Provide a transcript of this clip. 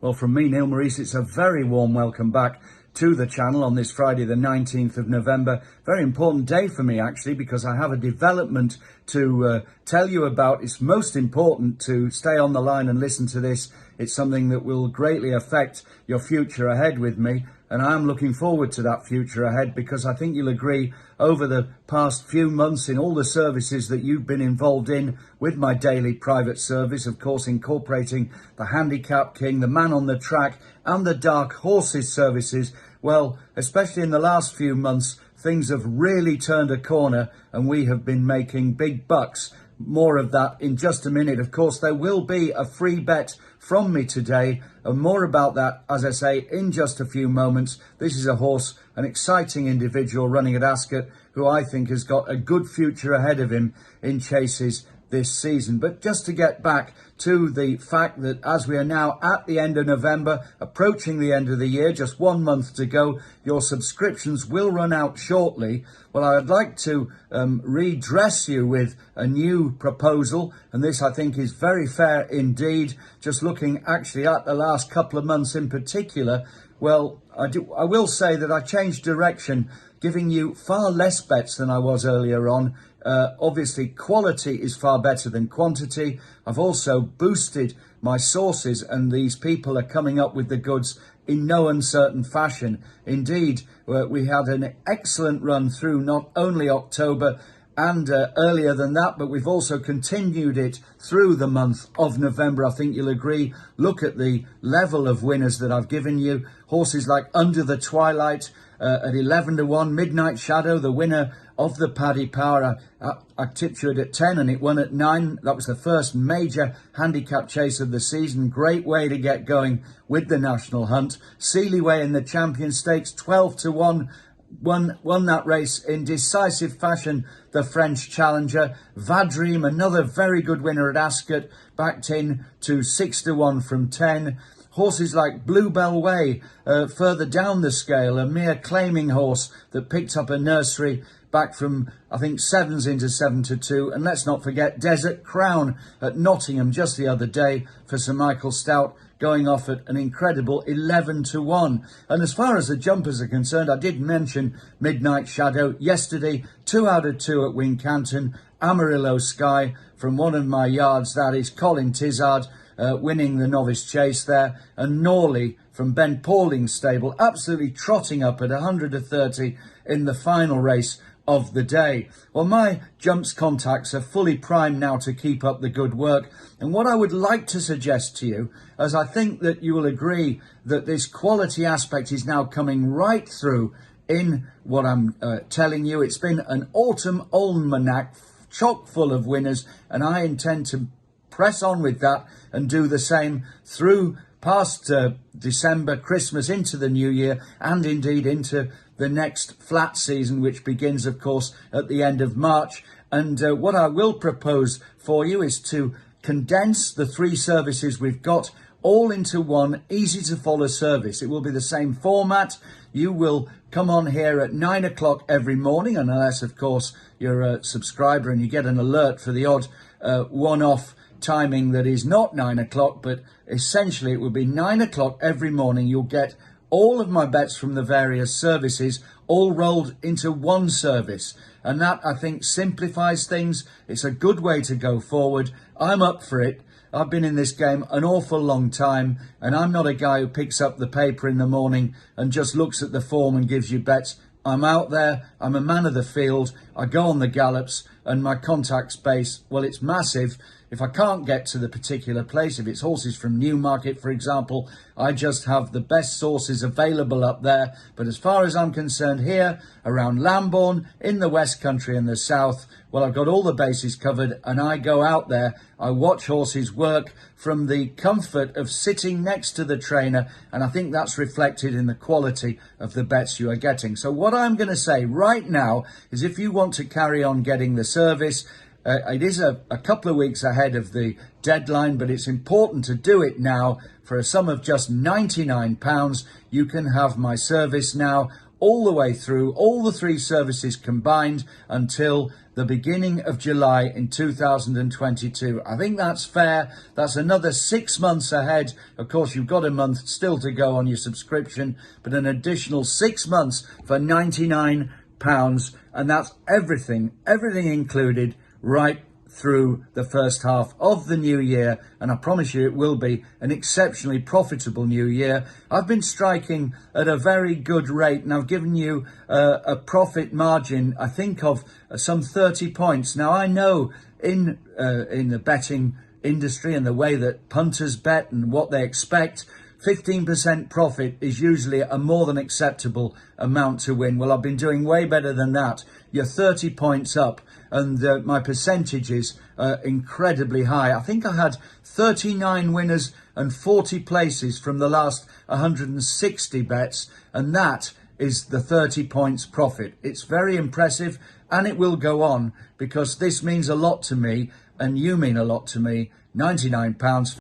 Well, from me, Neil Morrice, it's a very warm welcome back to the channel on this Friday, the 19th of November. Very important day for me, actually, because I have a development to tell you about. It's most important to stay on the line and listen to this. It's something that will greatly affect your future ahead with me. And I'm looking forward to that future ahead, because I think you'll agree over the past few months in all the services that you've been involved in with my daily private service, of course, incorporating the Handicap King, the Man on the Track and the Dark Horses services. Well, especially in the last few months, things have really turned a corner and we have been making big bucks. More of that in just a minute. Of course, there will be a free bet from me today, and more about that, as I say, in just a few moments. This is a horse, an exciting individual running at Ascot, who I think has got a good future ahead of him in chases this season. But just to get back to the fact that as we are now at the end of November, approaching the end of the year, just 1 month to go, your subscriptions will run out shortly. Well, I'd like to redress you with a new proposal, and this I think is very fair indeed. Just looking actually at the last couple of months in particular, well, I will say that I changed direction, giving you far less bets than I was earlier on. Obviously, quality is far better than quantity. I've also boosted my sources, and these people are coming up with the goods in no uncertain fashion. Indeed, we had an excellent run through not only October and earlier than that, but we've also continued it through the month of November. I think you'll agree. Look at the level of winners that I've given you. Horses like Under the Twilight at 11 to 1, Midnight Shadow, the winner of the Paddy Power. I tipped you at 10 and it won at 9. That was the first major handicap chase of the season. Great way to get going with the National Hunt. Seelyway in the Champion Stakes, 12 to 1. Won that race in decisive fashion, the French challenger. Vadream, another very good winner at Ascot, backed in to 6 to 1 from 10. Horses like Bluebell Way, further down the scale, a mere claiming horse that picked up a nursery back from, I think, 7s into 7 to 2. And let's not forget Desert Crown at Nottingham just the other day for Sir Michael Stout, going off at an incredible 11 to 1. And as far as the jumpers are concerned, I did mention Midnight Shadow yesterday, 2 out of 2 at Wincanton. Amarillo Sky from one of my yards, that is Colin Tizard, winning the novice chase there. And Norley from Ben Pauling's stable, absolutely trotting up at 100 to 30 in the final race of the day. Well, my jumps contacts are fully primed now to keep up the good work. And what I would like to suggest to you, as I think that you will agree that this quality aspect is now coming right through in what I'm telling you. It's been an autumn almanac chock full of winners, and I intend to press on with that and do the same through past December, Christmas, into the new year, and indeed into the next flat season, which begins, of course, at the end of March. And what I will propose for you is to condense the 3 services we've got all into one easy to follow service. It will be the same format. You will come on here at 9 o'clock every morning, unless, of course, you're a subscriber and you get an alert for the odd one-off timing that is not 9 o'clock, but essentially it will be 9 o'clock every morning. You'll get all of my bets from the various services all rolled into one service, and that, I think, simplifies things. It's a good way to go forward. I'm up for it. I've been in this game an awful long time, and I'm not a guy who picks up the paper in the morning and just looks at the form and gives you bets. I'm out there, I'm a man of the field, I go on the gallops, and my contact space, well, it's massive. If I can't get to the particular place, if it's horses from Newmarket, for example, I just have the best sources available up there. But as far as I'm concerned here, around Lambourne, in the West Country and the South, well, I've got all the bases covered, and I go out there, I watch horses work from the comfort of sitting next to the trainer, and I think that's reflected in the quality of the bets you are getting. So what I'm going to say right now is, if you want to carry on getting the service, it is a couple of weeks ahead of the deadline, but it's important to do it now. For a sum of just £99, you can have my service now, all the way through, all the three services combined until the beginning of July in 2022. I think that's fair. That's another 6 months ahead. Of course, you've got a month still to go on your subscription, but an additional 6 months for £99. And that's everything included right through the first half of the new year, and I promise you it will be an exceptionally profitable new year. I've been striking at a very good rate, and I've given you a profit margin, I think, of some 30 points. Now, I know in the betting industry and the way that punters bet and what they expect, 15% profit is usually a more than acceptable amount to win. Well, I've been doing way better than that. You're 30 points up, and my percentage is incredibly high. I think I had 39 winners and 40 places from the last 160 bets, and that is the 30 points profit. It's very impressive, and it will go on because this means a lot to me, and you mean a lot to me. £99